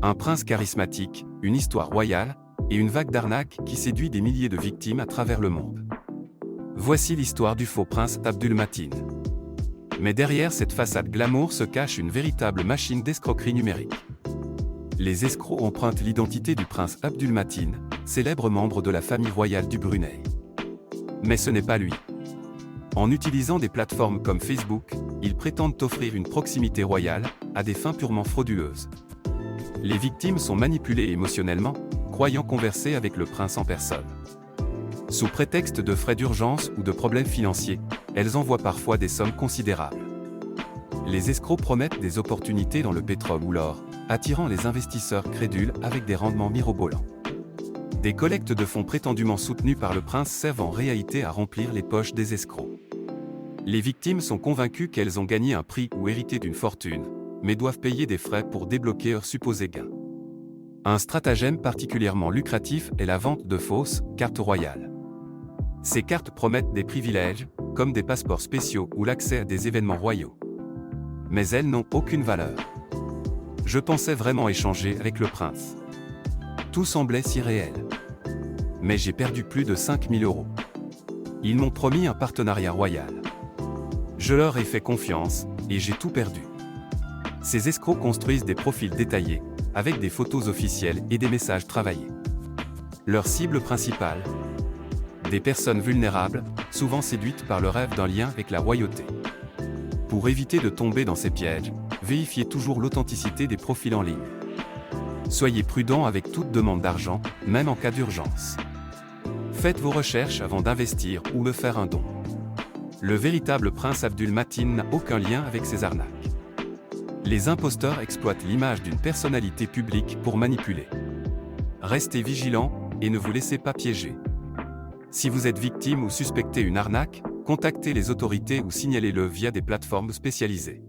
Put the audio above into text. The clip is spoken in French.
Un prince charismatique, une histoire royale, et une vague d'arnaques qui séduit des milliers de victimes à travers le monde. Voici l'histoire du faux prince Abdulmatin. Mais derrière cette façade glamour se cache une véritable machine d'escroquerie numérique. Les escrocs empruntent l'identité du prince Abdulmatin, célèbre membre de la famille royale du Brunei. Mais ce n'est pas lui. En utilisant des plateformes comme Facebook, ils prétendent offrir une proximité royale, à des fins purement frauduleuses. Les victimes sont manipulées émotionnellement, croyant converser avec le prince en personne. Sous prétexte de frais d'urgence ou de problèmes financiers, elles envoient parfois des sommes considérables. Les escrocs promettent des opportunités dans le pétrole ou l'or, attirant les investisseurs crédules avec des rendements mirobolants. Des collectes de fonds prétendument soutenues par le prince servent en réalité à remplir les poches des escrocs. Les victimes sont convaincues qu'elles ont gagné un prix ou hérité d'une fortune, mais doivent payer des frais pour débloquer leurs supposés gains. Un stratagème particulièrement lucratif est la vente de fausses cartes royales. Ces cartes promettent des privilèges, comme des passeports spéciaux ou l'accès à des événements royaux. Mais elles n'ont aucune valeur. Je pensais vraiment échanger avec le prince. Tout semblait si réel. Mais j'ai perdu plus de 5 000 €. Ils m'ont promis un partenariat royal. Je leur ai fait confiance, et j'ai tout perdu. Ces escrocs construisent des profils détaillés, avec des photos officielles et des messages travaillés. Leur cible principale ? Des personnes vulnérables, souvent séduites par le rêve d'un lien avec la royauté. Pour éviter de tomber dans ces pièges, vérifiez toujours l'authenticité des profils en ligne. Soyez prudent avec toute demande d'argent, même en cas d'urgence. Faites vos recherches avant d'investir ou de faire un don. Le véritable prince Abdulmatin n'a aucun lien avec ces arnaques. Les imposteurs exploitent l'image d'une personnalité publique pour manipuler. Restez vigilants et ne vous laissez pas piéger. Si vous êtes victime ou suspectez une arnaque, contactez les autorités ou signalez-le via des plateformes spécialisées.